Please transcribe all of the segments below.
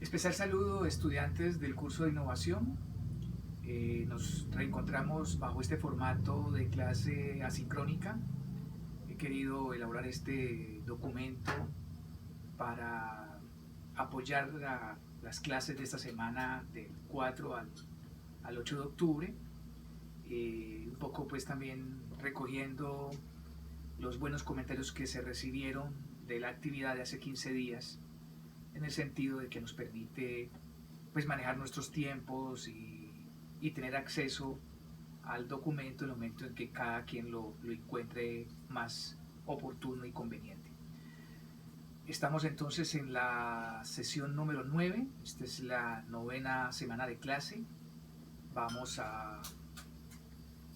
Especial saludo, estudiantes del curso de innovación. Nos reencontramos bajo este formato de clase asincrónica. He querido elaborar este documento para apoyar las clases de esta semana del 4 al 8 de octubre. Un poco pues también recogiendo los buenos comentarios que se recibieron de la actividad de hace 15 días, en el sentido de que nos permite pues manejar nuestros tiempos y tener acceso al documento en el momento en que cada quien lo encuentre más oportuno y conveniente. Estamos entonces en la sesión número 9, esta es la novena semana de clase. Vamos a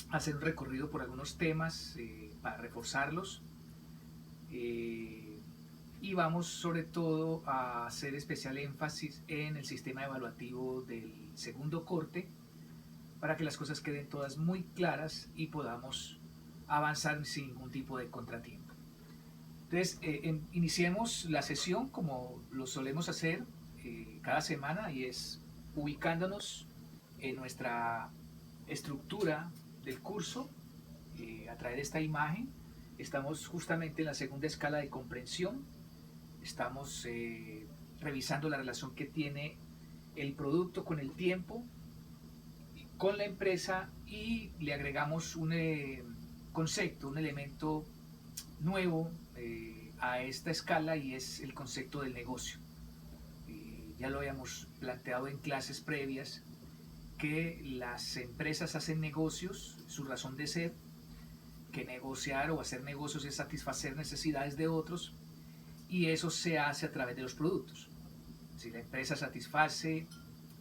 hacer un recorrido por algunos temas para reforzarlos. Y vamos sobre todo a hacer especial énfasis en el sistema evaluativo del segundo corte para que las cosas queden todas muy claras y podamos avanzar sin ningún tipo de contratiempo. Entonces, iniciemos la sesión como lo solemos hacer cada semana, y es ubicándonos en nuestra estructura del curso a través de esta imagen. Estamos justamente en la segunda escala de comprensión. Estamos revisando la relación que tiene el producto con el tiempo, con la empresa, y le agregamos un concepto, un elemento nuevo a esta escala, y es el concepto del negocio. Ya lo habíamos planteado en clases previas, que las empresas hacen negocios, su razón de ser, que negociar o hacer negocios es satisfacer necesidades de otros, y eso se hace a través de los productos. Si la empresa satisface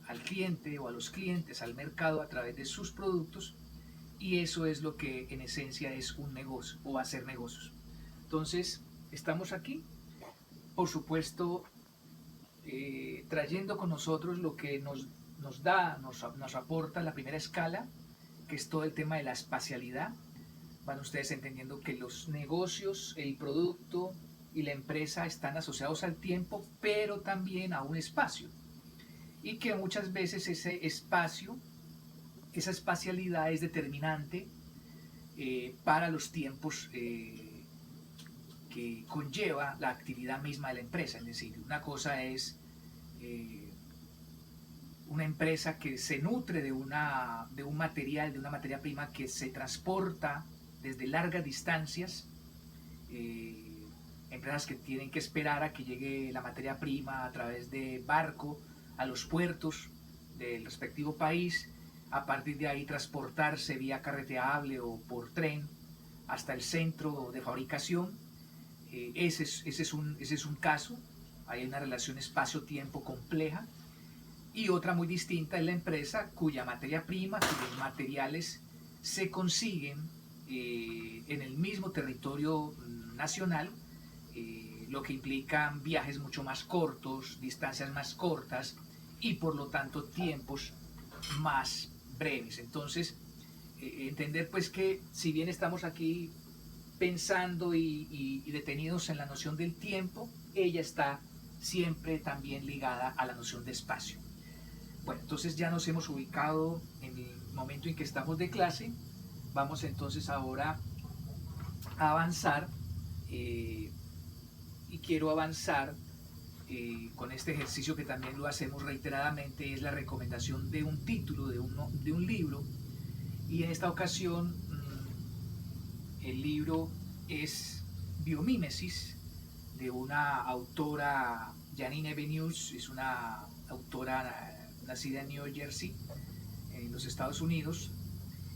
al cliente o a los clientes, al mercado, a través de sus productos, y eso es lo que en esencia es un negocio o hacer negocios. Entonces, estamos aquí, por supuesto, trayendo con nosotros lo que nos aporta la primera escala, que es todo el tema de la espacialidad. Van ustedes entendiendo que los negocios, el producto y la empresa están asociados al tiempo, pero también a un espacio. Y que muchas veces ese espacio, esa espacialidad es determinante para los tiempos que conlleva la actividad misma de la empresa. Es decir, una cosa es una empresa que se nutre de un material, de una materia prima que se transporta desde largas distancias, empresas que tienen que esperar a que llegue la materia prima a través de barco a los puertos del respectivo país, a partir de ahí transportarse vía carreteable o por tren hasta el centro de fabricación. Ese es un caso, hay una relación espacio-tiempo compleja. Y otra muy distinta es la empresa cuya materia prima, cuyos materiales se consiguen en el mismo territorio nacional, lo que implica viajes mucho más cortos, distancias más cortas y por lo tanto tiempos más breves. Entonces, entender pues que si bien estamos aquí pensando y detenidos en la noción del tiempo, ella está siempre también ligada a la noción de espacio. Bueno, entonces ya nos hemos ubicado en el momento en que estamos de clase. Vamos entonces ahora a avanzar, y quiero avanzar con este ejercicio que también lo hacemos reiteradamente, es la recomendación de un título de un libro. Y en esta ocasión el libro es Biomímesis, de una autora, Janine Benyus. Es una autora nacida en New Jersey, en los Estados Unidos,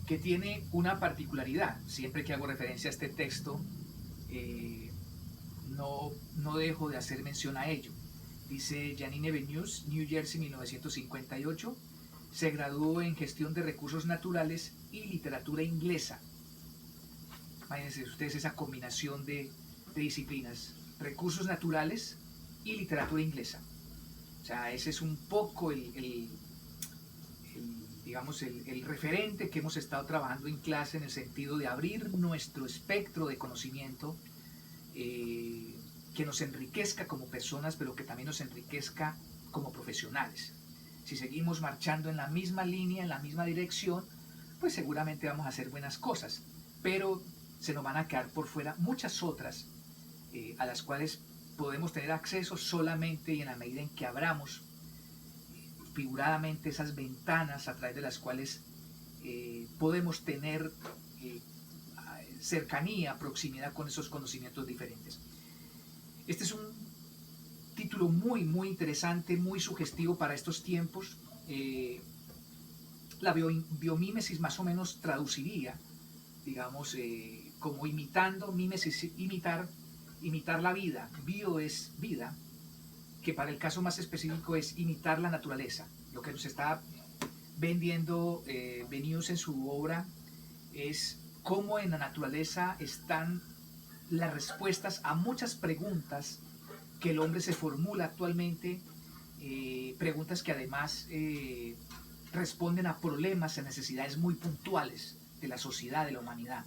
que tiene una particularidad. Siempre que hago referencia a este texto, no dejo de hacer mención a ello. Dice Janine Benyus, New Jersey, 1958, se graduó en gestión de recursos naturales y literatura inglesa. Imagínense ustedes esa combinación de disciplinas, recursos naturales y literatura inglesa. O sea, ese es un poco digamos, el referente que hemos estado trabajando en clase, en el sentido de abrir nuestro espectro de conocimiento, que nos enriquezca como personas, pero que también nos enriquezca como profesionales. Si seguimos marchando en la misma línea, en la misma dirección, pues seguramente vamos a hacer buenas cosas, pero se nos van a quedar por fuera muchas otras a las cuales podemos tener acceso solamente y en la medida en que abramos figuradamente esas ventanas a través de las cuales podemos tener eh, cercanía, proximidad con esos conocimientos diferentes. Este es un título muy, muy interesante, muy sugestivo para estos tiempos. La biomímesis más o menos traduciría, digamos, como imitando, mímesis, imitar la vida. Bio es vida, que para el caso más específico es imitar la naturaleza. Lo que nos está vendiendo Benioff en su obra es cómo en la naturaleza están las respuestas a muchas preguntas que el hombre se formula actualmente, preguntas que además responden a problemas, a necesidades muy puntuales de la sociedad, de la humanidad.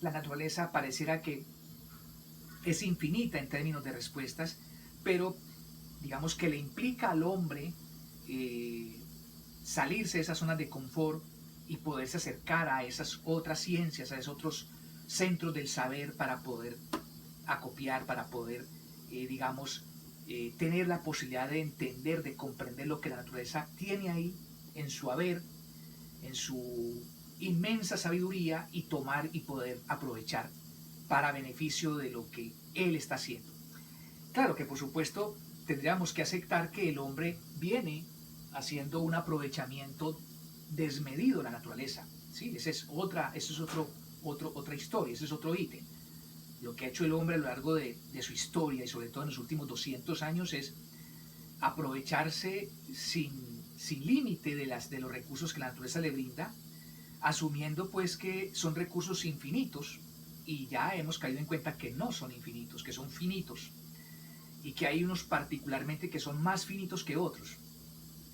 La naturaleza pareciera que es infinita en términos de respuestas, pero digamos que le implica al hombre salirse de esas zonas de confort y poderse acercar a esas otras ciencias, a esos otros centros del saber para poder acopiar, para poder, digamos, tener la posibilidad de entender, de comprender lo que la naturaleza tiene ahí en su haber, en su inmensa sabiduría y tomar y poder aprovechar para beneficio de lo que él está haciendo. Claro que por supuesto tendríamos que aceptar que el hombre viene haciendo un aprovechamiento desmedido de la naturaleza. ¿Sí? Esa es otra historia, ese es otro ítem. Lo que ha hecho el hombre a lo largo de su historia y sobre todo en los últimos 200 años es aprovecharse sin límite de los recursos que la naturaleza le brinda, asumiendo pues que son recursos infinitos y ya hemos caído en cuenta que no son infinitos, que son finitos y que hay unos particularmente que son más finitos que otros.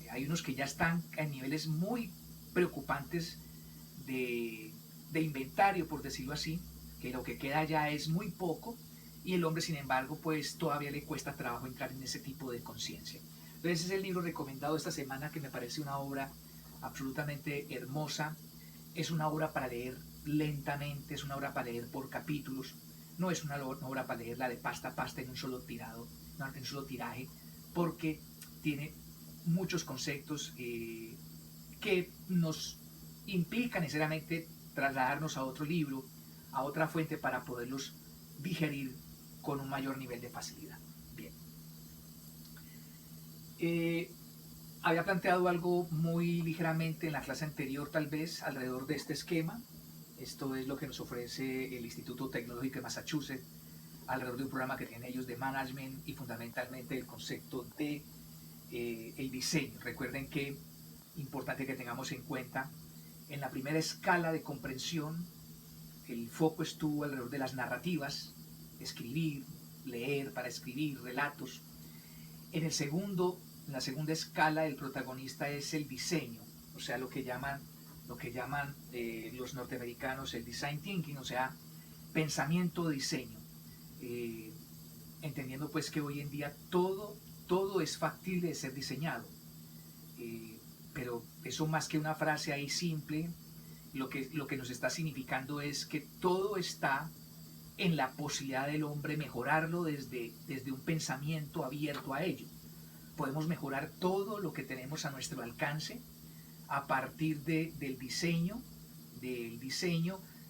Hay unos que ya están en niveles muy preocupantes de inventario, por decirlo así, que lo que queda ya es muy poco y el hombre, sin embargo, pues todavía le cuesta trabajo entrar en ese tipo de conciencia. Entonces ese es el libro recomendado esta semana, que me parece una obra absolutamente hermosa. Es una obra para leer lentamente, es una obra para leer por capítulos, no es una obra para leerla de pasta a pasta en un solo tirado, no, en un solo tiraje, porque tiene muchos conceptos que nos implican necesariamente trasladarnos a otro libro, a otra fuente para poderlos digerir con un mayor nivel de facilidad. Bien. Había planteado algo muy ligeramente en la clase anterior, tal vez, alrededor de este esquema. Esto es lo que nos ofrece el Instituto Tecnológico de Massachusetts, alrededor de un programa que tienen ellos de management y fundamentalmente el concepto de el diseño. Recuerden que importante que tengamos en cuenta, en la primera escala de comprensión, el foco estuvo alrededor de las narrativas, escribir, leer para escribir relatos. En la segunda escala, el protagonista es el diseño, o sea, lo que llaman los norteamericanos el design thinking, o sea, pensamiento de diseño. Entendiendo pues que hoy en día todo es factible de ser diseñado. Pero eso, más que una frase ahí simple, lo que nos está significando es que todo está en la posibilidad del hombre mejorarlo desde un pensamiento abierto a ello. Podemos mejorar todo lo que tenemos a nuestro alcance a partir del diseño,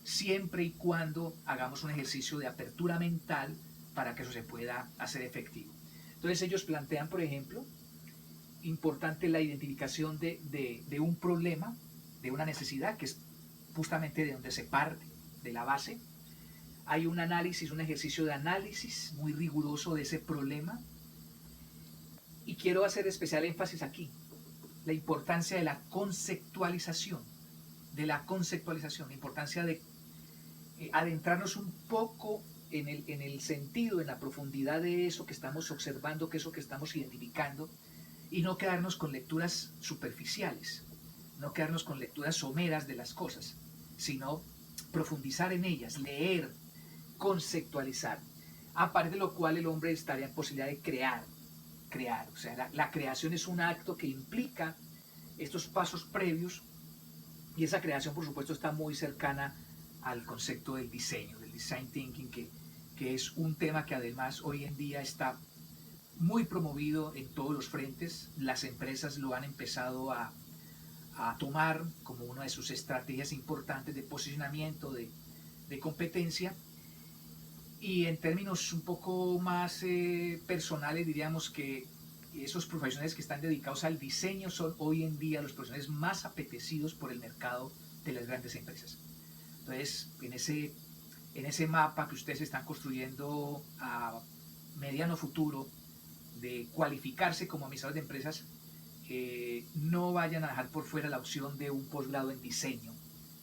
siempre y cuando hagamos un ejercicio de apertura mental para que eso se pueda hacer efectivo. Entonces ellos plantean, por ejemplo, importante la identificación de un problema, de una necesidad, que es justamente de donde se parte, de la base. Hay un análisis, un ejercicio de análisis muy riguroso de ese problema. Y quiero hacer especial énfasis aquí, la importancia de la conceptualización, la importancia de adentrarnos un poco en el sentido, en la profundidad de eso que estamos observando, que eso que estamos identificando, y no quedarnos con lecturas superficiales, no quedarnos con lecturas someras de las cosas, sino profundizar en ellas, leer, conceptualizar, a partir de lo cual el hombre estaría en posibilidad de crear. crear. O sea, la creación es un acto que implica estos pasos previos y esa creación, por supuesto, está muy cercana al concepto del diseño, del design thinking, que es un tema que además hoy en día está muy promovido en todos los frentes. Las empresas lo han empezado a tomar como una de sus estrategias importantes de posicionamiento, de competencia. Y en términos un poco más personales, diríamos que esos profesionales que están dedicados al diseño son hoy en día los profesionales más apetecidos por el mercado de las grandes empresas. Entonces, en ese mapa que ustedes están construyendo a mediano futuro de cualificarse como administradores de empresas, no vayan a dejar por fuera la opción de un posgrado en diseño,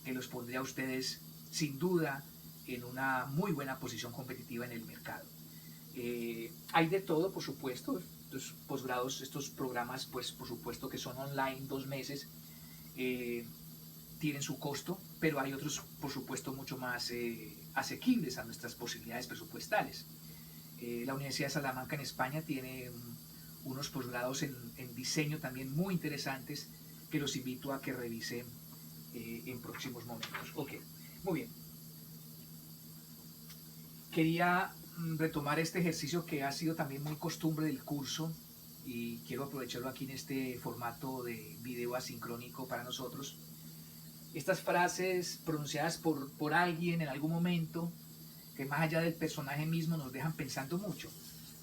que los pondría a ustedes sin duda en una muy buena posición competitiva en el mercado. Hay de todo, por supuesto, estos posgrados, estos programas, pues por supuesto que son online, 2 meses, tienen su costo, pero hay otros, por supuesto, mucho más asequibles a nuestras posibilidades presupuestales. La Universidad de Salamanca en España tiene unos posgrados en diseño también muy interesantes que los invito a que revisen en próximos momentos. Ok, muy bien. Quería retomar este ejercicio que ha sido también muy costumbre del curso y quiero aprovecharlo aquí en este formato de video asincrónico para nosotros. Estas frases pronunciadas por alguien en algún momento que más allá del personaje mismo nos dejan pensando mucho.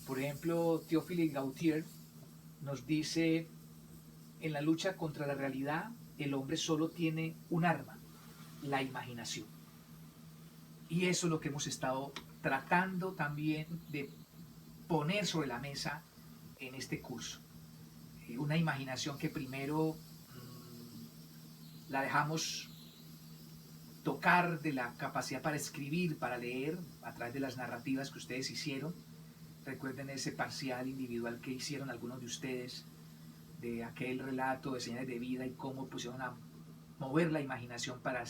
Por ejemplo, Théophile Gautier nos dice: en la lucha contra la realidad, el hombre solo tiene un arma, la imaginación. Y eso es lo que hemos estado tratando también de poner sobre la mesa en este curso. Una imaginación que primero la dejamos tocar de la capacidad para escribir, para leer, a través de las narrativas que ustedes hicieron. Recuerden ese parcial individual que hicieron algunos de ustedes, de aquel relato de señales de vida y cómo pusieron a mover la imaginación para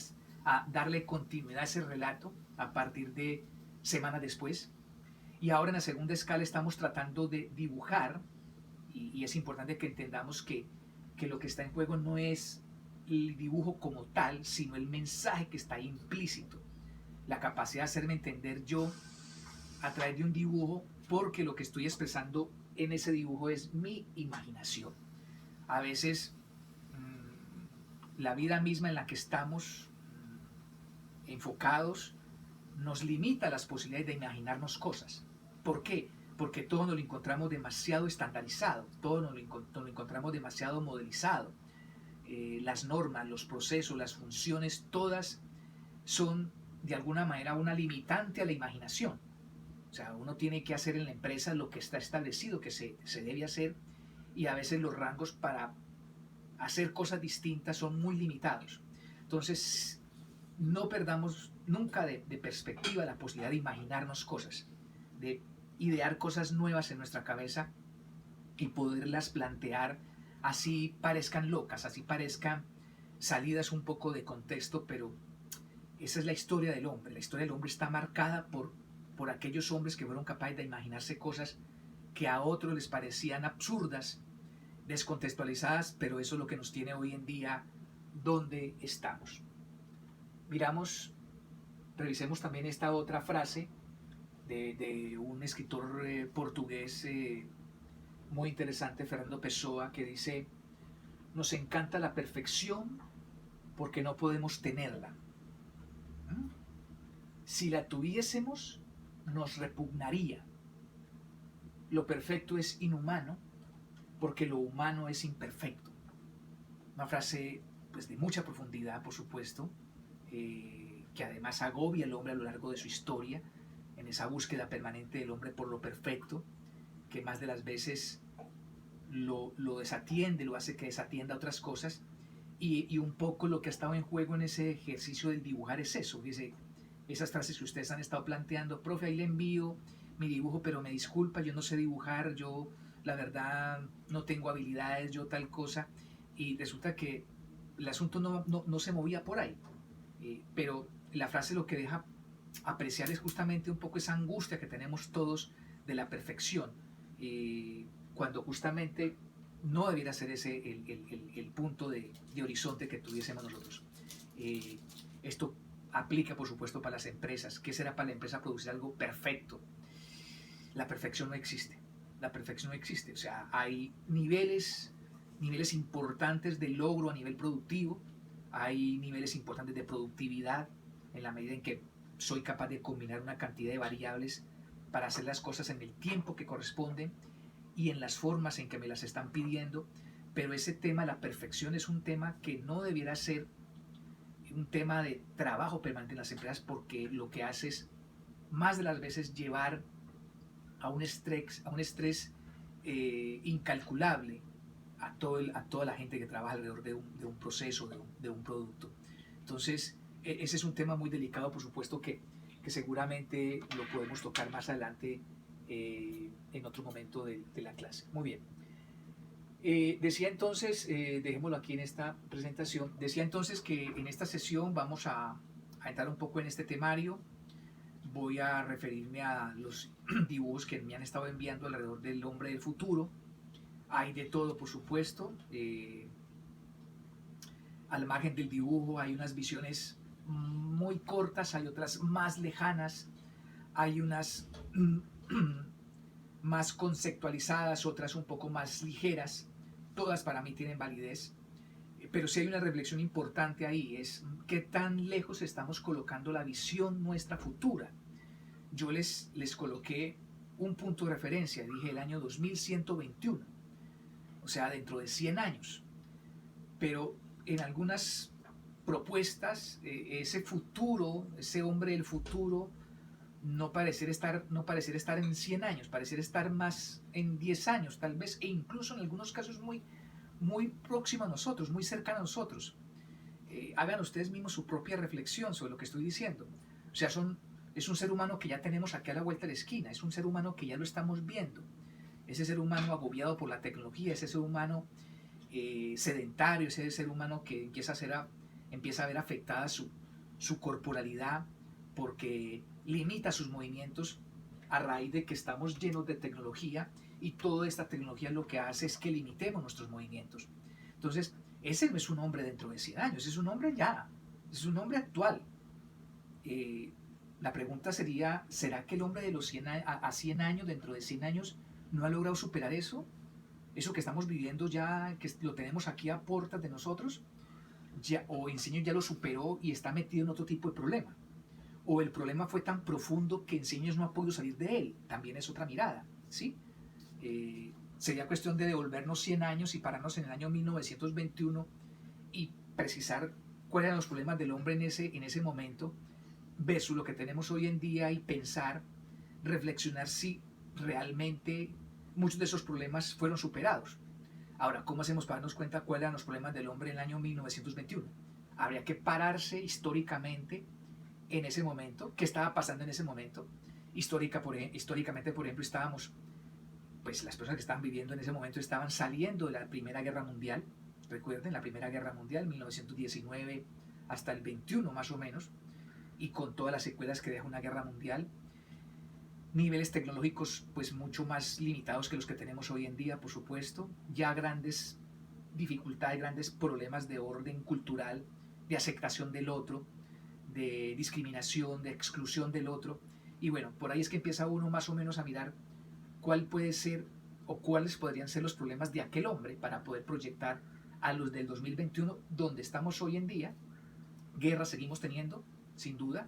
a darle continuidad a ese relato a partir de semanas después. Y ahora en la segunda escala estamos tratando de dibujar, y es importante que entendamos que lo que está en juego no es el dibujo como tal, sino el mensaje que está ahí implícito. La capacidad de hacerme entender yo a través de un dibujo, porque lo que estoy expresando en ese dibujo es mi imaginación. A veces la vida misma en la que estamos enfocados nos limita las posibilidades de imaginarnos cosas. ¿Por qué? Porque todo nos lo encontramos demasiado estandarizado, todo nos lo encontramos demasiado modelizado. Las normas, los procesos, las funciones, todas son de alguna manera una limitante a la imaginación. O sea, uno tiene que hacer en la empresa lo que está establecido que se debe hacer, y a veces los rangos para hacer cosas distintas son muy limitados. Entonces, no perdamos nunca de perspectiva la posibilidad de imaginarnos cosas, de idear cosas nuevas en nuestra cabeza y poderlas plantear así parezcan locas, así parezcan salidas un poco de contexto, pero esa es la historia del hombre. La historia del hombre está marcada por aquellos hombres que fueron capaces de imaginarse cosas que a otros les parecían absurdas, descontextualizadas, pero eso es lo que nos tiene hoy en día donde estamos. Revisemos también esta otra frase de un escritor portugués muy interesante, Fernando Pessoa, que dice: nos encanta la perfección porque no podemos tenerla. Si la tuviésemos, nos repugnaría. Lo perfecto es inhumano porque lo humano es imperfecto. Una frase pues, de mucha profundidad, por supuesto, que además agobia al hombre a lo largo de su historia, en esa búsqueda permanente del hombre por lo perfecto, que más de las veces lo desatiende, lo hace que desatienda otras cosas, y un poco lo que ha estado en juego en ese ejercicio del dibujar es eso. Dice, esas frases que ustedes han estado planteando: profe, ahí le envío mi dibujo, pero me disculpa, yo no sé dibujar, yo la verdad no tengo habilidades, yo tal cosa, y resulta que el asunto no se movía por ahí. Pero la frase lo que deja apreciar es justamente un poco esa angustia que tenemos todos de la perfección. cuando justamente no debiera ser ese el punto de horizonte que tuviésemos nosotros. Esto aplica, por supuesto, para las empresas. ¿Qué será para la empresa producir algo perfecto? La perfección no existe. La perfección no existe. O sea, hay niveles importantes de logro a nivel productivo, hay niveles importantes de productividad en la medida en que soy capaz de combinar una cantidad de variables para hacer las cosas en el tiempo que corresponde y en las formas en que me las están pidiendo, pero ese tema, la perfección, es un tema que no debiera ser un tema de trabajo permanente en las empresas, porque lo que hace es más de las veces llevar a un estrés incalculable a toda la gente que trabaja alrededor de un proceso, de un producto. Entonces, ese es un tema muy delicado, por supuesto, que seguramente lo podemos tocar más adelante en otro momento de la clase. Muy bien. Decía entonces, dejémoslo aquí en esta presentación, decía entonces que en esta sesión vamos a entrar un poco en este temario. Voy a referirme a los dibujos que me han estado enviando alrededor del hombre del futuro. Hay de todo, por supuesto. Al margen del dibujo hay unas visiones muy cortas, hay otras más lejanas, hay unas más conceptualizadas, otras un poco más ligeras. Todas para mí tienen validez, pero sí hay una reflexión importante ahí, es qué tan lejos estamos colocando la visión nuestra futura. Yo les coloqué un punto de referencia, dije el año 2121, o sea, dentro de 100 años. Pero en algunas propuestas, ese futuro, ese hombre del futuro, no pareciera estar en 100 años, pareciera estar más en 10 años, tal vez, e incluso en algunos casos muy, muy próximo a nosotros, muy cercano a nosotros. Hagan ustedes mismos su propia reflexión sobre lo que estoy diciendo. O sea, es un ser humano que ya tenemos aquí a la vuelta de la esquina, es un ser humano que ya lo estamos viendo. Ese ser humano agobiado por la tecnología, ese ser humano sedentario, ese ser humano que empieza a ver afectada su corporalidad porque limita sus movimientos a raíz de que estamos llenos de tecnología y toda esta tecnología lo que hace es que limitemos nuestros movimientos. Entonces, ese no es un hombre dentro de 100 años, es un hombre ya, es un hombre actual. Eh, la pregunta sería, ¿será que el hombre de los 100 a 100 años, dentro de 100 años, no ha logrado superar eso? Eso que estamos viviendo ya, que lo tenemos aquí a puertas de nosotros, ya, o Enseño ya lo superó y está metido en otro tipo de problema. O el problema fue tan profundo que Enseños no ha podido salir de él. También es otra mirada, ¿sí? Sería cuestión de devolvernos 100 años y pararnos en el año 1921 y precisar cuáles eran los problemas del hombre en ese momento versus lo que tenemos hoy en día y pensar, reflexionar si realmente muchos de esos problemas fueron superados. Ahora, ¿cómo hacemos para darnos cuenta cuáles eran los problemas del hombre en el año 1921? Habría que pararse históricamente en ese momento, qué estaba pasando en ese momento. Históricamente, por ejemplo, pues las personas que estaban viviendo en ese momento estaban saliendo de la Primera Guerra Mundial. Recuerden, la Primera Guerra Mundial, 1919 hasta el 21 más o menos, y con todas las secuelas que deja una guerra mundial. Niveles tecnológicos pues mucho más limitados que los que tenemos hoy en día, por supuesto. Ya grandes dificultades, grandes problemas de orden cultural, de aceptación del otro, de discriminación, de exclusión del otro. Y bueno, por ahí es que empieza uno más o menos a mirar cuál puede ser o cuáles podrían ser los problemas de aquel hombre para poder proyectar a los del 2021, donde estamos hoy en día. Guerra seguimos teniendo, sin duda.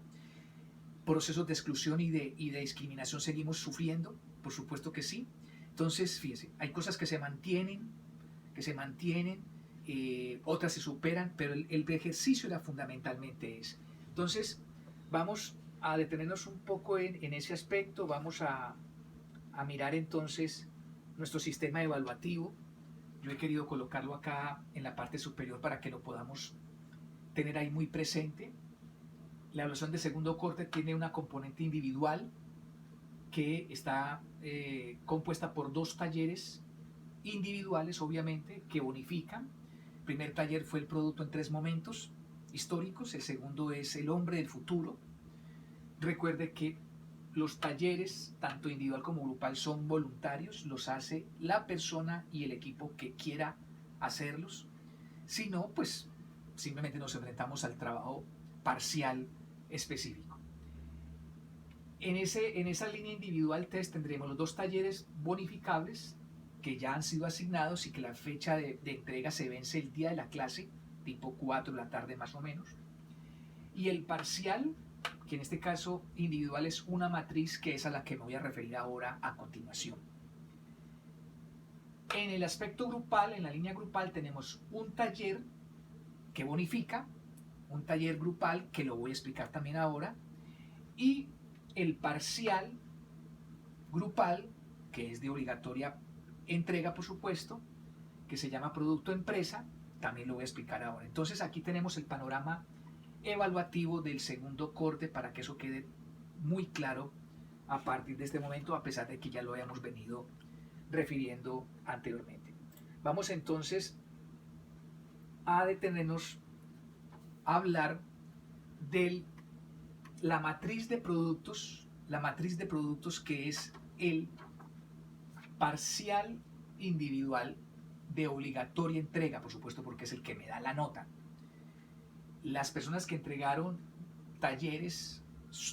Procesos de exclusión y de discriminación seguimos sufriendo, por supuesto que sí. Entonces, fíjense, hay cosas que se mantienen, otras se superan, pero el ejercicio era fundamentalmente ese. Entonces, vamos a detenernos un poco en ese aspecto, vamos a mirar entonces nuestro sistema evaluativo. Yo he querido colocarlo acá en la parte superior para que lo podamos tener ahí muy presente. La evaluación de segundo corte tiene una componente individual que está compuesta por 2 talleres individuales, obviamente, que bonifican. El primer taller fue el producto en 3 momentos históricos, el segundo es el hombre del futuro. Recuerde que los talleres, tanto individual como grupal, son voluntarios, los hace la persona y el equipo que quiera hacerlos. Si no, pues simplemente nos enfrentamos al trabajo parcial específico. En esa línea individual test tendremos los 2 talleres bonificables que ya han sido asignados y que la fecha de entrega se vence el día de la clase, tipo 4 de la tarde más o menos. Y el parcial, que en este caso individual es una matriz, que es a la que me voy a referir ahora a continuación. En el aspecto grupal, en la línea grupal, tenemos un taller que bonifica, un taller grupal que lo voy a explicar también ahora, y el parcial grupal, que es de obligatoria entrega, por supuesto, que se llama producto empresa, también lo voy a explicar ahora. Entonces aquí tenemos el panorama evaluativo del segundo corte para que eso quede muy claro a partir de este momento, a pesar de que ya lo habíamos venido refiriendo anteriormente. Vamos entonces a detenernos a hablar de la matriz de productos, que es el parcial individual de obligatoria entrega, por supuesto, porque es el que me da la nota. Las personas que entregaron talleres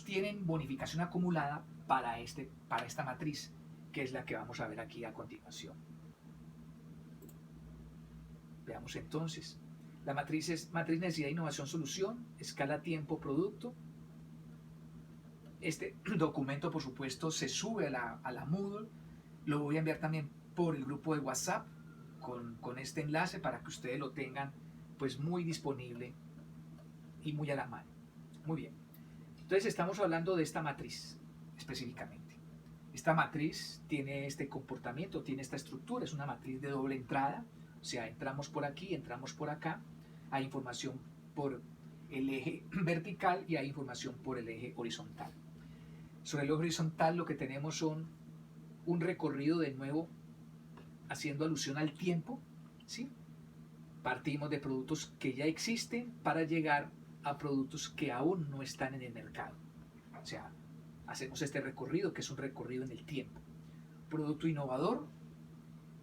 tienen bonificación acumulada para esta matriz, que es la que vamos a ver aquí a continuación. Veamos entonces. La matriz es matriz necesidad, innovación, solución, escala tiempo, producto. Este documento, por supuesto, se sube a la Moodle. Lo voy a enviar también por el grupo de WhatsApp con este enlace para que ustedes lo tengan pues muy disponible y muy a la mano. Muy bien. Entonces estamos hablando de esta matriz específicamente. Esta matriz tiene este comportamiento, tiene esta estructura, es una matriz de doble entrada, o sea, entramos por aquí, entramos por acá, hay información por el eje vertical y hay información por el eje horizontal. Sobre el eje horizontal lo que tenemos son un recorrido de nuevo haciendo alusión al tiempo, ¿sí? Partimos de productos que ya existen para llegar a productos que aún no están en el mercado. O sea, hacemos este recorrido que es un recorrido en el tiempo. Producto innovador,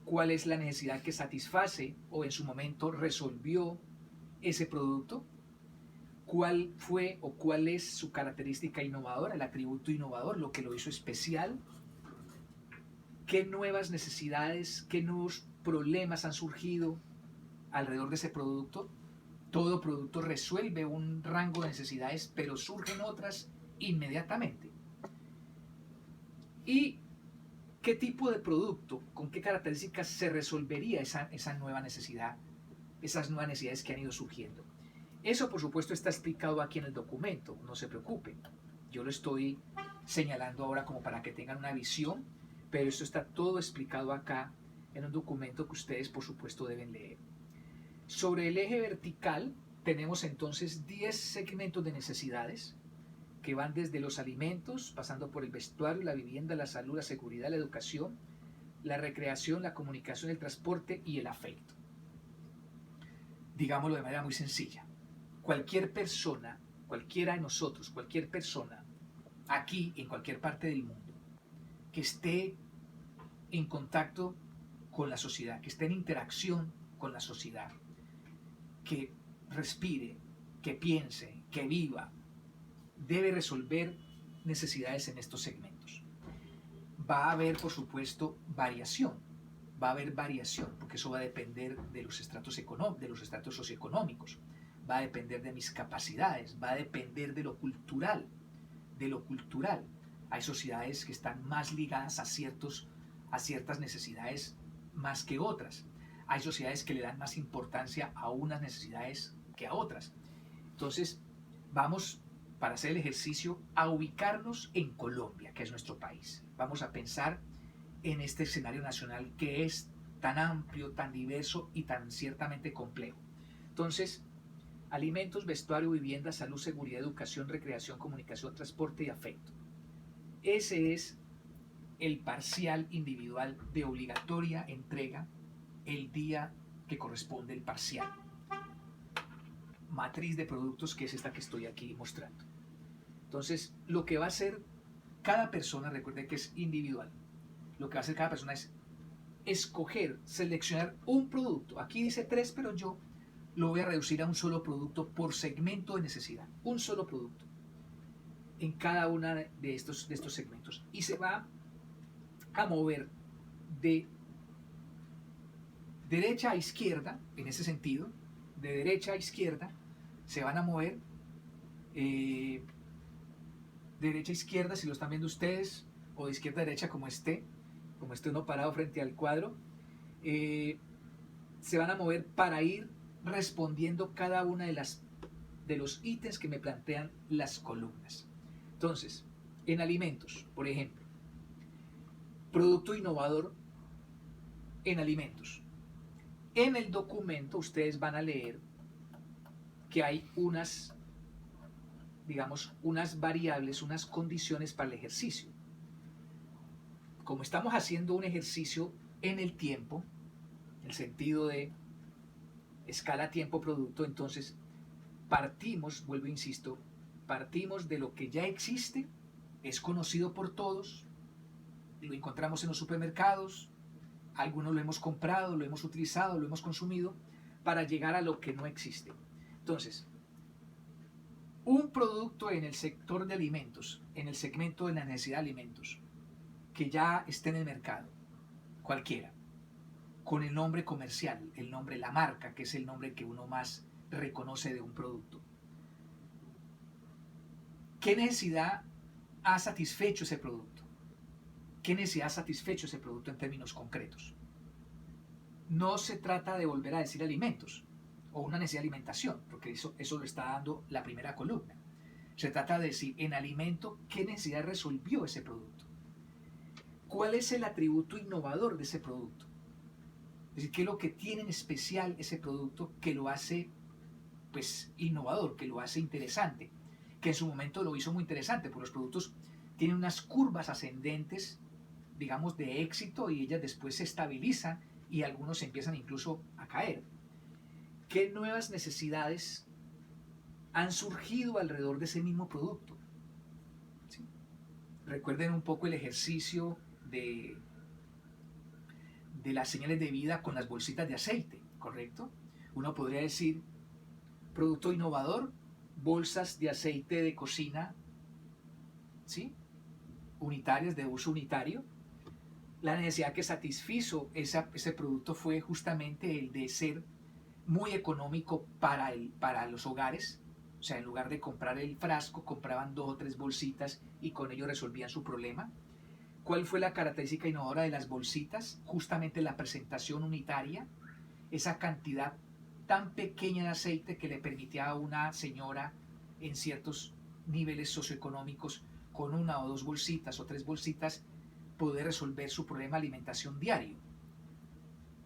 ¿cuál es la necesidad que satisface o en su momento resolvió ese producto? ¿Cuál fue o cuál es su característica innovadora, el atributo innovador, lo que lo hizo especial? ¿Qué nuevas necesidades, qué nuevos problemas han surgido alrededor de ese producto? Todo producto resuelve un rango de necesidades, pero surgen otras inmediatamente. ¿Y qué tipo de producto, con qué características se resolvería esa nueva necesidad, esas nuevas necesidades que han ido surgiendo? Eso, por supuesto, está explicado aquí en el documento, no se preocupen. Yo lo estoy señalando ahora como para que tengan una visión, pero esto está todo explicado acá en un documento que ustedes, por supuesto, deben leer. Sobre el eje vertical tenemos entonces 10 segmentos de necesidades que van desde los alimentos, pasando por el vestuario, la vivienda, la salud, la seguridad, la educación, la recreación, la comunicación, el transporte y el afecto. Digámoslo de manera muy sencilla. Cualquier persona, cualquiera de nosotros, cualquier persona, aquí, en cualquier parte del mundo, que esté en contacto con la sociedad, que esté en interacción con la sociedad, que respire, que piense, que viva, debe resolver necesidades en estos segmentos. Va a haber, por supuesto, variación. Va a haber variación, porque eso va a depender de los estratos socioeconómicos, va a depender de mis capacidades, va a depender de lo cultural, Hay sociedades que están más ligadas a ciertas necesidades más que otras. Hay sociedades que le dan más importancia a unas necesidades que a otras. Entonces, vamos, para hacer el ejercicio, a ubicarnos en Colombia, que es nuestro país. Vamos a pensar en este escenario nacional que es tan amplio, tan diverso y tan ciertamente complejo. Entonces, alimentos, vestuario, vivienda, salud, seguridad, educación, recreación, comunicación, transporte y afecto. Ese es el parcial individual de obligatoria entrega el día que corresponde el parcial. Matriz de productos, que es esta que estoy aquí mostrando. Entonces, lo que va a hacer Cada persona, recuerde que es individual. Lo que va a hacer cada persona es escoger, seleccionar un producto. Aquí dice 3, pero yo lo voy a reducir a un solo producto por segmento de necesidad. Un solo producto en cada una de estos segmentos. Y se va a mover de derecha a izquierda, en ese sentido, de derecha a izquierda, se van a mover derecha a izquierda, si lo están viendo ustedes, o de izquierda a derecha, como esté uno parado frente al cuadro, se van a mover para ir respondiendo cada una de los ítems que me plantean las columnas. Entonces, en alimentos, por ejemplo, producto innovador en alimentos. En el documento ustedes van a leer que hay unas, digamos, unas variables, unas condiciones para el ejercicio. Como estamos haciendo un ejercicio en el tiempo, en el sentido de escala tiempo-producto, entonces partimos, vuelvo e insisto, partimos de lo que ya existe, es conocido por todos, lo encontramos en los supermercados, algunos lo hemos comprado, lo hemos utilizado, lo hemos consumido, para llegar a lo que no existe. Entonces, un producto en el sector de alimentos, en el segmento de la necesidad de alimentos, que ya esté en el mercado, cualquiera, con el nombre comercial, el nombre, la marca, que es el nombre que uno más reconoce de un producto. ¿Qué necesidad ha satisfecho ese producto? ¿Qué necesidad ha satisfecho ese producto en términos concretos? No se trata de volver a decir alimentos o una necesidad de alimentación, porque eso lo está dando la primera columna. Se trata de decir en alimento qué necesidad resolvió ese producto. ¿Cuál es el atributo innovador de ese producto? Es decir, ¿qué es lo que tiene en especial ese producto que lo hace pues innovador, que lo hace interesante? Que en su momento lo hizo muy interesante, porque los productos tienen unas curvas ascendentes, digamos, de éxito, y ellas después se estabilizan y algunos empiezan incluso a caer. ¿Qué nuevas necesidades han surgido alrededor de ese mismo producto? ¿Sí? Recuerden un poco el ejercicio de las señales de vida con las bolsitas de aceite, ¿correcto? Uno podría decir, producto innovador, bolsas de aceite de cocina, ¿sí? Unitarias, de uso unitario. La necesidad que satisfizo ese producto fue justamente el de ser muy económico para los hogares. O sea, en lugar de comprar el frasco, compraban 2 o 3 bolsitas y con ello resolvían su problema. ¿Cuál fue la característica innovadora de las bolsitas? Justamente la presentación unitaria, esa cantidad tan pequeña de aceite que le permitía a una señora en ciertos niveles socioeconómicos con 1 o 2 bolsitas o 3 bolsitas poder resolver su problema de alimentación diario.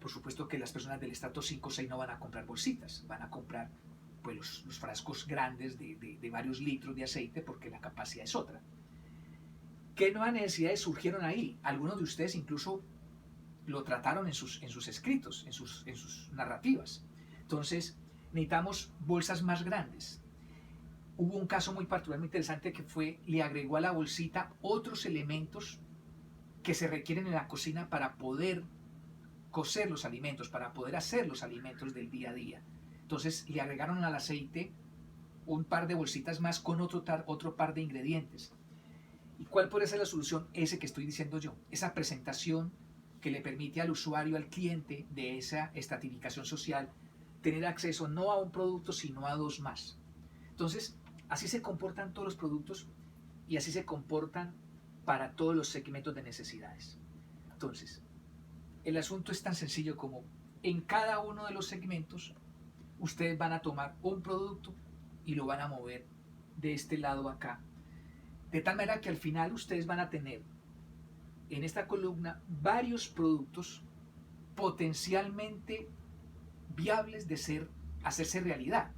Por supuesto que las personas del estrato 5 o 6 no van a comprar bolsitas, van a comprar pues, los frascos grandes de varios litros de aceite, porque la capacidad es otra. ¿Qué nuevas necesidades surgieron ahí? Algunos de ustedes incluso lo trataron en sus escritos, en sus narrativas. Entonces, necesitamos bolsas más grandes. Hubo un caso muy particular, muy interesante, que fue, le agregó a la bolsita otros elementos que se requieren en la cocina para poder cocer los alimentos, para poder hacer los alimentos del día a día. Entonces, le agregaron al aceite un par de bolsitas más con otro par de ingredientes. ¿Y cuál puede ser la solución? Ese que estoy diciendo yo, esa presentación que le permite al usuario, al cliente de esa estratificación social, tener acceso no a un producto, sino a 2 más. Entonces, así se comportan todos los productos y así se comportan para todos los segmentos de necesidades. Entonces, el asunto es tan sencillo como en cada uno de los segmentos ustedes van a tomar un producto y lo van a mover de este lado acá, de tal manera que al final ustedes van a tener en esta columna varios productos potencialmente viables de hacerse realidad.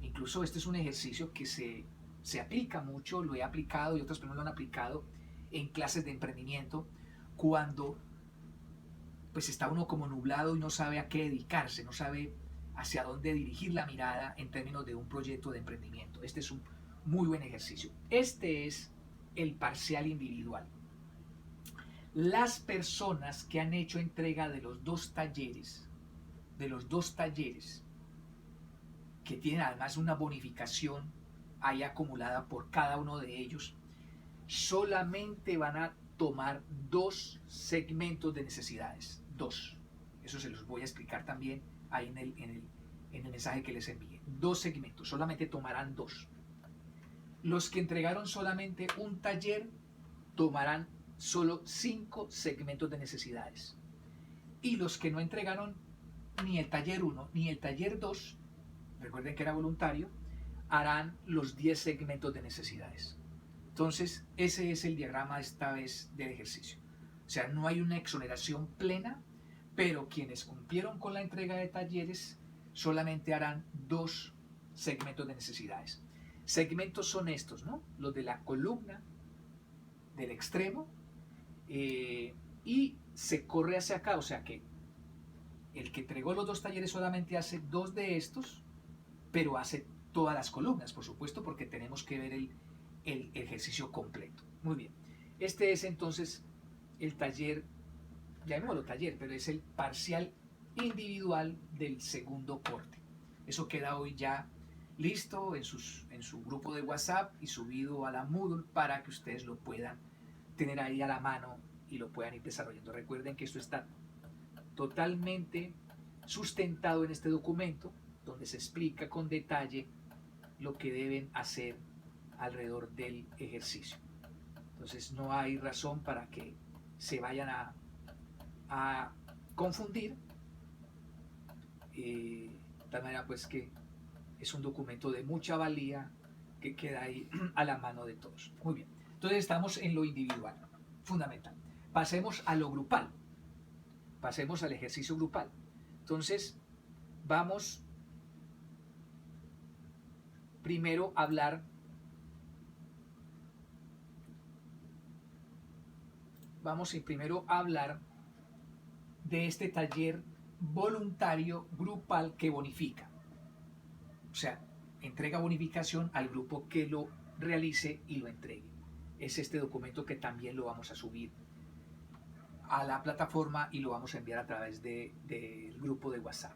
Incluso este es un ejercicio que se aplica mucho, lo he aplicado y otras personas lo han aplicado en clases de emprendimiento, cuando pues está uno como nublado y no sabe a qué dedicarse, no sabe hacia dónde dirigir la mirada en términos de un proyecto de emprendimiento. Este es un muy buen ejercicio. Este es el parcial individual. Las personas que han hecho entrega de los dos talleres, que tienen además una bonificación ahí acumulada por cada uno de ellos, solamente van a tomar 2 segmentos de necesidades. 2. Eso se los voy a explicar también ahí en el mensaje que les envié. 2 segmentos, solamente tomarán 2. Los que entregaron solamente un taller tomarán solo 5 segmentos de necesidades. Y los que no entregaron ni el taller 1 ni el taller 2, recuerden que era voluntario, harán los 10 segmentos de necesidades. Entonces, ese es el diagrama esta vez del ejercicio. O sea, no hay una exoneración plena, pero quienes cumplieron con la entrega de talleres solamente harán 2 segmentos de necesidades. Segmentos son estos, ¿no? Los de la columna del extremo, y se corre hacia acá, o sea que el que entregó los 2 talleres solamente hace 2 de estos, pero hace todas las columnas, por supuesto, porque tenemos que ver el ejercicio completo. Muy bien, este es entonces el taller, llamémoslo taller, pero es el parcial individual del segundo corte. Eso queda hoy ya listo en su grupo de WhatsApp y subido a la Moodle para que ustedes lo puedan tener ahí a la mano y lo puedan ir desarrollando. Recuerden que esto está totalmente sustentado en este documento, donde se explica con detalle lo que deben hacer alrededor del ejercicio. Entonces no hay razón para que se vayan a confundir, de tal manera pues que es un documento de mucha valía que queda ahí a la mano de todos. Muy bien, entonces estamos en lo individual, fundamental. Pasemos a lo grupal, pasemos al ejercicio grupal. Entonces vamos primero a hablar de este taller voluntario grupal que bonifica. O sea, entrega bonificación al grupo que lo realice y lo entregue. Es este documento que también lo vamos a subir a la plataforma y lo vamos a enviar a través del grupo de WhatsApp.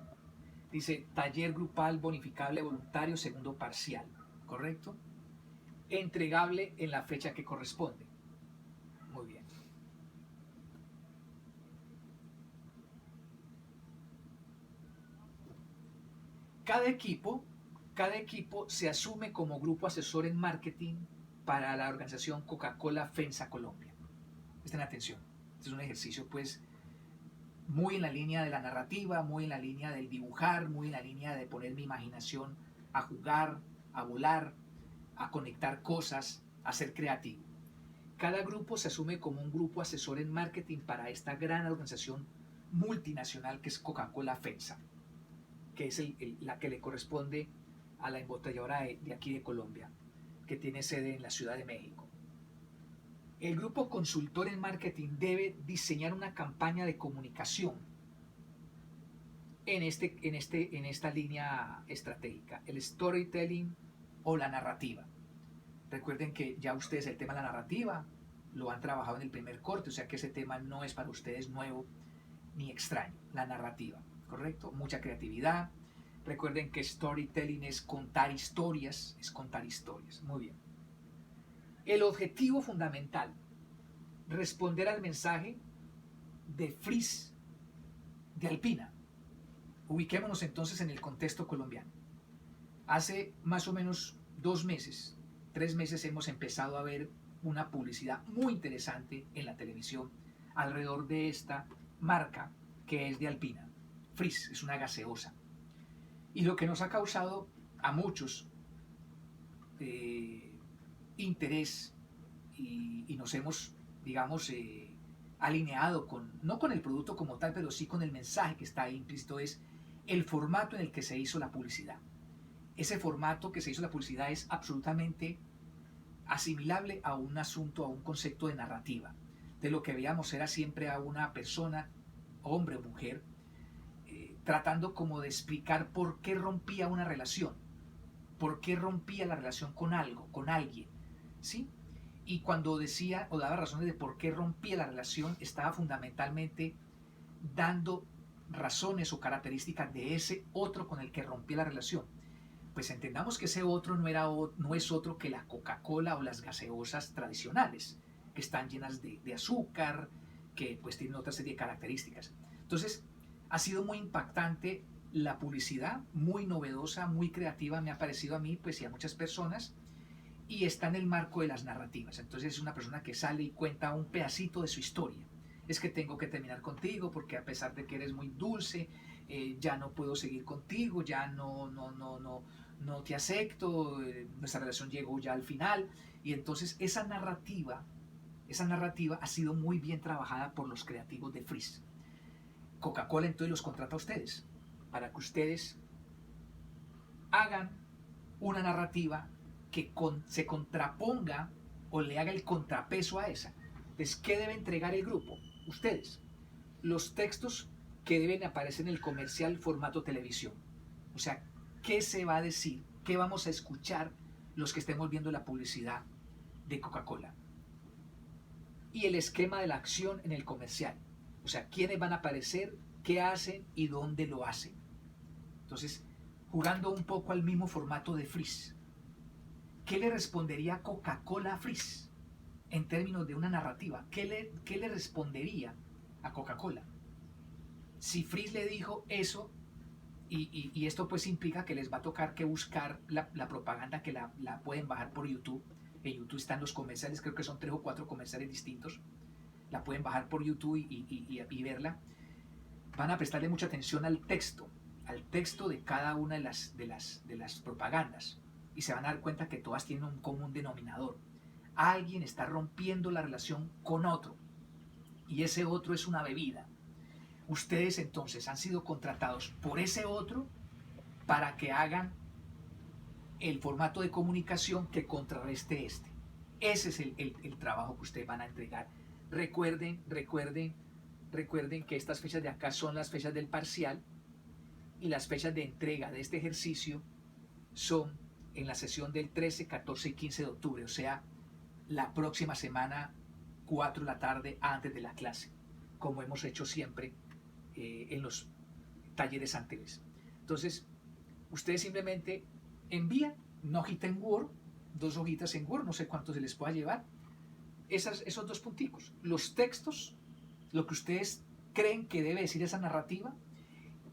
Dice taller grupal bonificable voluntario segundo parcial, ¿correcto? Entregable en la fecha que corresponde. Muy bien. Cada equipo se asume como grupo asesor en marketing para la organización Coca-Cola FEMSA Colombia. Presten atención. Este es un ejercicio pues muy en la línea de la narrativa, muy en la línea del dibujar, muy en la línea de poner mi imaginación a jugar, a volar, a conectar cosas, a ser creativo. Cada grupo se asume como un grupo asesor en marketing para esta gran organización multinacional que es Coca-Cola FEMSA, que es la que le corresponde a la embotelladora de aquí de Colombia, que tiene sede en la Ciudad de México. El grupo consultor en marketing debe diseñar una campaña de comunicación en esta línea estratégica, el storytelling o la narrativa. Recuerden que ya ustedes el tema de la narrativa lo han trabajado en el primer corte, o sea que ese tema no es para ustedes nuevo ni extraño, la narrativa, ¿correcto? Mucha creatividad. Recuerden que storytelling es contar historias, muy bien. El objetivo fundamental, responder al mensaje de Frizz de Alpina. Ubiquémonos entonces en el contexto colombiano. Hace más o menos 2 meses, 3 meses hemos empezado a ver una publicidad muy interesante en la televisión alrededor de esta marca que es de Alpina. Frizz es una gaseosa. Y lo que nos ha causado a muchos interés y nos hemos, digamos, alineado no con el producto como tal, pero sí con el mensaje que está ahí implícito, es el formato en el que se hizo la publicidad. Ese formato que se hizo la publicidad es absolutamente asimilable a un asunto, a un concepto de narrativa. De lo que veíamos era siempre a una persona, hombre o mujer, tratando como de explicar por qué rompía una relación, por qué rompía la relación con algo, con alguien, ¿sí? Y cuando decía o daba razones de por qué rompía la relación, estaba fundamentalmente dando razones o características de ese otro con el que rompía la relación. Pues entendamos que ese otro no es otro que la Coca-Cola o las gaseosas tradicionales, que están llenas de azúcar, que pues tienen otra serie de características. Entonces, ha sido muy impactante la publicidad, muy novedosa, muy creativa, me ha parecido a mí, pues y a muchas personas, y está en el marco de las narrativas. Entonces es una persona que sale y cuenta un pedacito de su historia. Es que tengo que terminar contigo porque a pesar de que eres muy dulce, ya no puedo seguir contigo, ya no te acepto, nuestra relación llegó ya al final. Y entonces esa narrativa ha sido muy bien trabajada por los creativos de Freeze. Coca-Cola entonces los contrata a ustedes para que ustedes hagan una narrativa que se contraponga o le haga el contrapeso a esa. Entonces, ¿qué debe entregar el grupo? Ustedes. Los textos que deben aparecer en el comercial formato televisión. O sea, ¿qué se va a decir? ¿Qué vamos a escuchar los que estemos viendo la publicidad de Coca-Cola? Y el esquema de la acción en el comercial. O sea, quiénes van a aparecer, qué hacen y dónde lo hacen. Entonces, jugando un poco al mismo formato de Freeze. ¿Qué le respondería Coca-Cola a Freeze en términos de una narrativa? ¿Qué le respondería a Coca-Cola? Si Freeze le dijo eso, y esto pues implica que les va a tocar que buscar la propaganda que la pueden bajar por YouTube. En YouTube están los comerciales, creo que son 3 o 4 comerciales distintos. La pueden bajar por YouTube y verla. Van a prestarle mucha atención al texto de cada una de las propagandas. Y se van a dar cuenta que todas tienen un común denominador. Alguien está rompiendo la relación con otro. Y ese otro es una bebida. Ustedes entonces han sido contratados por ese otro para que hagan el formato de comunicación que contrarreste este. Ese es el trabajo que ustedes van a entregar. Recuerden que estas fechas de acá son las fechas del parcial y las fechas de entrega de este ejercicio son en la sesión del 13, 14 y 15 de octubre, o sea, la próxima semana, 4 de la tarde antes de la clase, como hemos hecho siempre en los talleres anteriores. Entonces, ustedes simplemente envían una hojita en Word, 2 hojitas en Word, no sé cuánto se les pueda llevar, esos 2 punticos, los textos, lo que ustedes creen que debe decir esa narrativa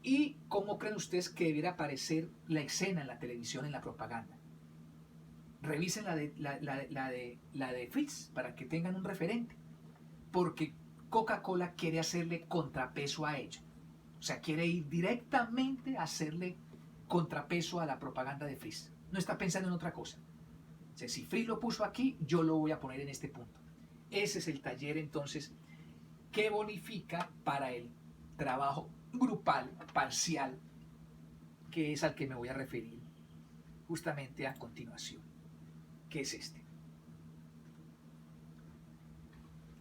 y cómo creen ustedes que debiera aparecer la escena en la televisión, en la propaganda. Revisen la de Fritz para que tengan un referente, porque Coca-Cola quiere hacerle contrapeso a ello. O sea, quiere ir directamente a hacerle contrapeso a la propaganda de Fritz. No está pensando en otra cosa. O sea, si Fritz lo puso aquí, yo lo voy a poner en este punto. Ese es el taller entonces que bonifica para el trabajo grupal, parcial, que es al que me voy a referir justamente a continuación, que es este.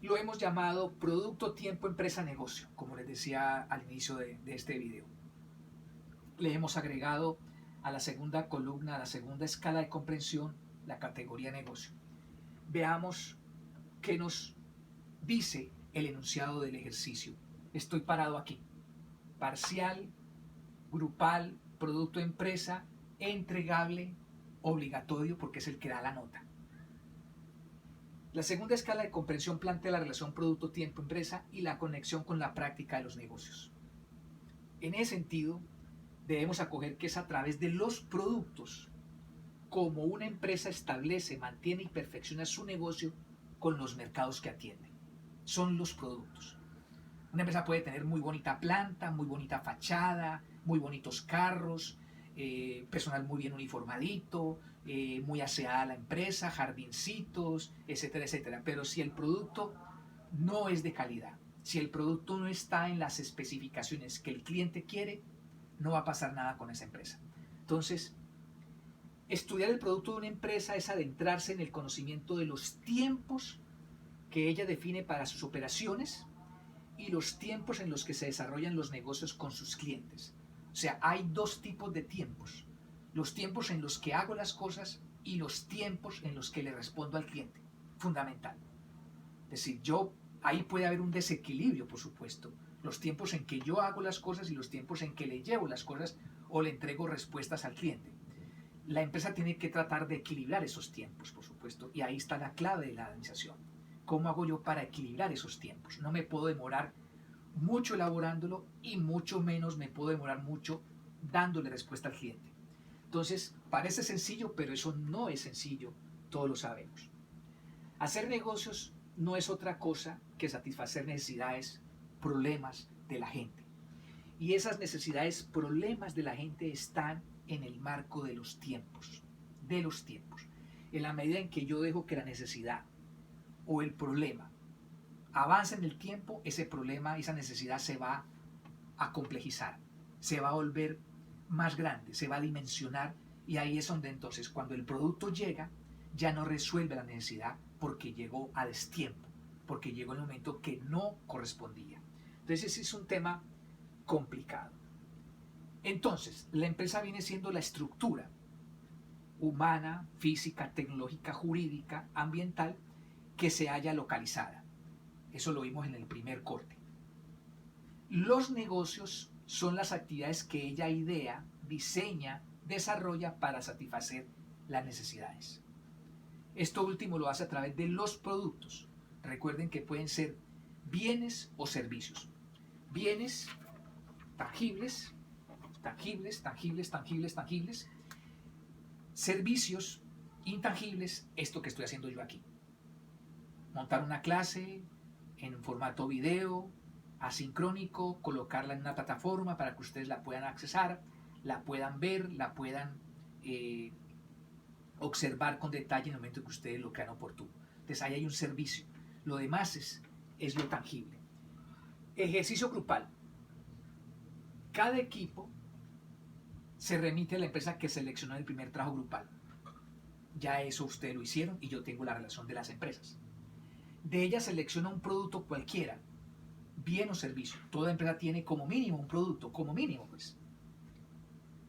Lo hemos llamado producto, tiempo, empresa, negocio, como les decía al inicio de este video. Le hemos agregado a la segunda columna, a la segunda escala de comprensión, la categoría negocio. Veamos qué nos dice el enunciado del ejercicio. Estoy parado aquí. Parcial, grupal, producto, empresa, entregable, obligatorio porque es el que da la nota. La segunda escala de comprensión plantea la relación producto-tiempo-empresa y la conexión con la práctica de los negocios. En ese sentido, debemos acoger que es a través de los productos como una empresa establece, mantiene y perfecciona su negocio con los mercados que atiende. Son los productos. Una empresa puede tener muy bonita planta, muy bonita fachada, muy bonitos carros, personal muy bien uniformadito, muy aseada la empresa, jardincitos, etcétera, etcétera. Pero si el producto no es de calidad, si el producto no está en las especificaciones que el cliente quiere, no va a pasar nada con esa empresa. Entonces, estudiar el producto de una empresa es adentrarse en el conocimiento de los tiempos que ella define para sus operaciones y los tiempos en los que se desarrollan los negocios con sus clientes. O sea, hay 2 tipos de tiempos. Los tiempos en los que hago las cosas y los tiempos en los que le respondo al cliente. fundamental. Es decir, ahí puede haber un desequilibrio, por supuesto. Los tiempos en que yo hago las cosas y los tiempos en que le llevo las cosas o le entrego respuestas al cliente. La empresa tiene que tratar de equilibrar esos tiempos, por supuesto, y ahí está la clave de la administración. ¿Cómo hago yo para equilibrar esos tiempos? No me puedo demorar mucho elaborándolo y mucho menos me puedo demorar mucho dándole respuesta al cliente. Entonces, parece sencillo, pero eso no es sencillo, todos lo sabemos. Hacer negocios no es otra cosa que satisfacer necesidades, problemas de la gente. Y esas necesidades, problemas de la gente están en el marco de los tiempos, En la medida en que yo dejo que la necesidad o el problema avance en el tiempo, ese problema, esa necesidad se va a complejizar, se va a volver más grande, se va a dimensionar, y ahí es donde entonces cuando el producto llega ya no resuelve la necesidad porque llegó a destiempo, porque llegó en el momento que no correspondía. Entonces ese es un tema complicado. Entonces, la empresa viene siendo la estructura humana, física, tecnológica, jurídica, ambiental que se halla localizada. Eso lo vimos en el primer corte. Los negocios son las actividades que ella idea, diseña, desarrolla para satisfacer las necesidades. Esto último lo hace a través de los productos. Recuerden que pueden ser bienes o servicios. Bienes tangibles, servicios intangibles, esto que estoy haciendo yo aquí. Montar una clase en formato video, asincrónico, colocarla en una plataforma para que ustedes la puedan accesar, la puedan ver, la puedan observar con detalle en el momento que ustedes lo crean oportuno. Entonces ahí hay un servicio. Lo demás es lo tangible. Ejercicio grupal. Cada equipo se remite a la empresa que seleccionó el primer trabajo grupal. Ya eso ustedes lo hicieron y yo tengo la relación de las empresas. De ella selecciona un producto cualquiera, bien o servicio. Toda empresa tiene como mínimo un producto, como mínimo pues.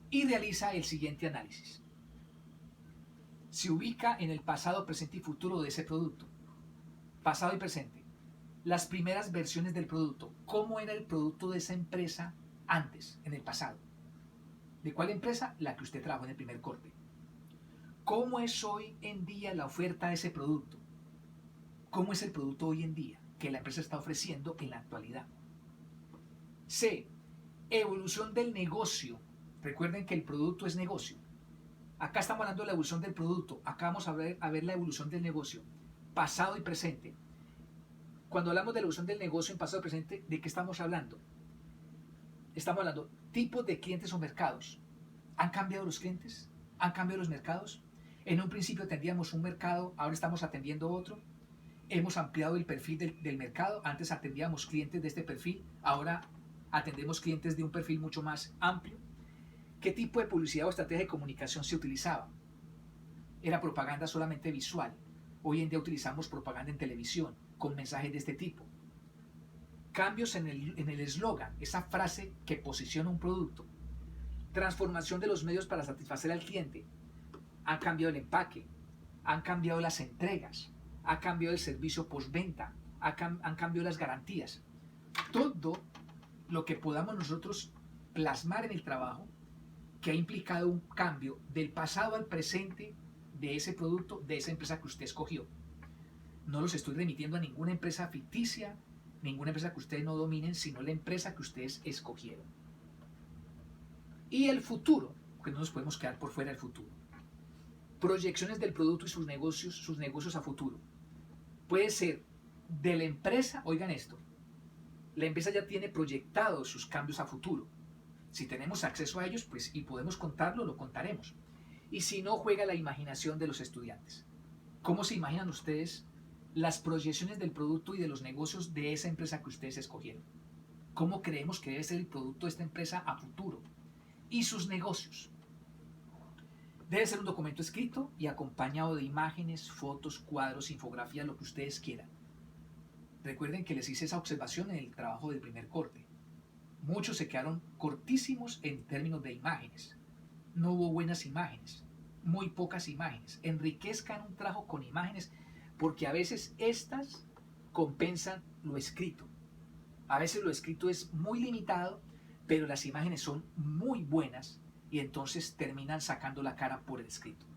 Y realiza el siguiente análisis. Se ubica en el pasado, presente y futuro de ese producto. Pasado y presente. Las primeras versiones del producto. ¿Cómo era el producto de esa empresa antes, en el pasado? ¿De cuál empresa? La que usted trabajó en el primer corte. ¿Cómo es hoy en día la oferta de ese producto? ¿Cómo es el producto hoy en día que la empresa está ofreciendo en la actualidad? C. Evolución del negocio. Recuerden que el producto es negocio. Acá estamos hablando de la evolución del producto. Acá vamos a ver la evolución del negocio. Pasado y presente. Cuando hablamos de la evolución del negocio en pasado y presente, ¿de qué estamos hablando? Estamos hablando tipos de clientes o mercados. ¿Han cambiado los clientes? ¿Han cambiado los mercados? En un principio atendíamos un mercado, ahora estamos atendiendo otro. Hemos ampliado el perfil del mercado. Antes atendíamos clientes de este perfil, ahora atendemos clientes de un perfil mucho más amplio. ¿Qué tipo de publicidad o estrategia de comunicación se utilizaba? Era propaganda solamente visual. Hoy en día utilizamos propaganda en televisión con mensajes de este tipo. Cambios en el eslogan, esa frase que posiciona un producto. Transformación de los medios para satisfacer al cliente. Han cambiado el empaque, han cambiado las entregas, ha cambiado el servicio postventa, han cambiado las garantías. Todo lo que podamos nosotros plasmar en el trabajo que ha implicado un cambio del pasado al presente de ese producto, de esa empresa que usted escogió. No los estoy remitiendo a ninguna empresa ficticia, ninguna empresa que ustedes no dominen, sino la empresa que ustedes escogieron. Y el futuro, que no nos podemos quedar por fuera del futuro. Proyecciones del producto y sus negocios a futuro. Puede ser de la empresa, oigan esto, la empresa ya tiene proyectados sus cambios a futuro. Si tenemos acceso a ellos, pues y podemos contarlo, lo contaremos. Y si no, juega la imaginación de los estudiantes. ¿Cómo se imaginan ustedes las proyecciones del producto y de los negocios de esa empresa que ustedes escogieron? ¿Cómo creemos que debe ser el producto de esta empresa a futuro? Y sus negocios. Debe ser un documento escrito y acompañado de imágenes, fotos, cuadros, infografías, lo que ustedes quieran. Recuerden que les hice esa observación en el trabajo del primer corte. Muchos se quedaron cortísimos en términos de imágenes. No hubo buenas imágenes, muy pocas imágenes. Enriquezcan un trabajo con imágenes porque a veces estas compensan lo escrito. A veces lo escrito es muy limitado, pero las imágenes son muy buenas y entonces terminan sacando la cara por el escrito.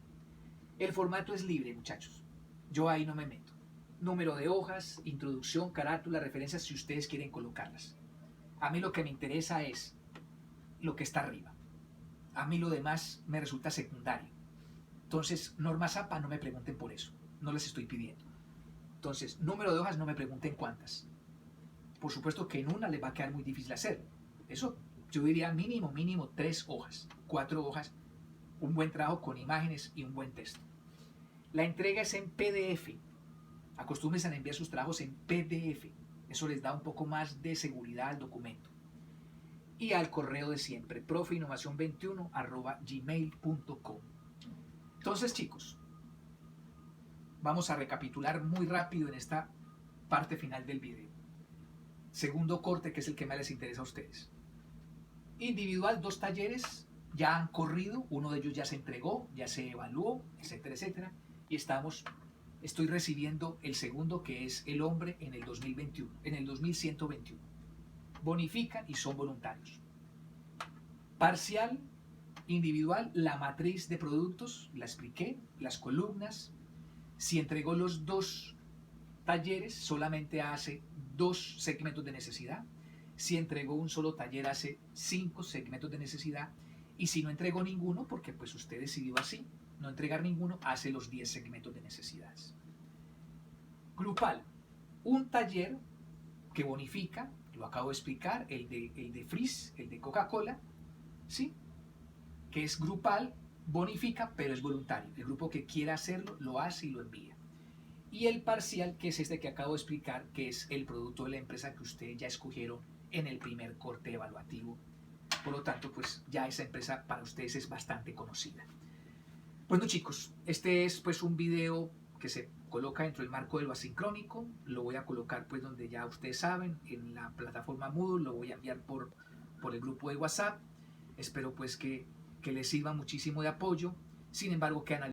El formato es libre, muchachos. Yo ahí no me meto. Número de hojas, introducción, carátula, referencias, si ustedes quieren colocarlas. A mí lo que me interesa es lo que está arriba. A mí lo demás me resulta secundario. Entonces, normas APA, no me pregunten por eso. No les estoy pidiendo. Entonces, número de hojas, no me pregunten cuántas. Por supuesto que en una les va a quedar muy difícil hacerlo. Eso yo diría mínimo 3 hojas, 4 hojas, un buen trabajo con imágenes y un buen texto. La entrega es en PDF. Acostúmbrense a enviar sus trabajos en PDF. Eso les da un poco más de seguridad al documento. Y al correo de siempre, profeinnovacion21@gmail.com. Entonces, chicos, vamos a recapitular muy rápido en esta parte final del video. Segundo corte, que es el que más les interesa a ustedes. Individual, 2 talleres ya han corrido, uno de ellos ya se entregó, ya se evaluó, etcétera, etcétera. Y estoy recibiendo el segundo, que es el hombre en el 2021, en el 2121. Bonifican y son voluntarios. Parcial, individual, la matriz de productos, la expliqué, las columnas. Si entregó los 2 talleres, solamente hace 2 segmentos de necesidad. Si entregó un solo taller, hace 5 segmentos de necesidad. Y si no entregó ninguno, porque pues usted decidió así, no entregar ninguno, hace los 10 segmentos de necesidades. Grupal, un taller que bonifica, lo acabo de explicar, el de Frizz, el de Coca-Cola, ¿sí? Que es grupal, bonifica, pero es voluntario. El grupo que quiera hacerlo, lo hace y lo envía. Y el parcial, que es este que acabo de explicar, que es el producto de la empresa que ustedes ya escogieron en el primer corte evaluativo. Por lo tanto, pues ya esa empresa para ustedes es bastante conocida. Bueno, chicos, este es pues un video que se coloca dentro del marco de lo asincrónico. Lo voy a colocar pues donde ya ustedes saben, en la plataforma Moodle. Lo voy a enviar por el grupo de WhatsApp. Espero pues que les sirva muchísimo de apoyo. Sin embargo, quedan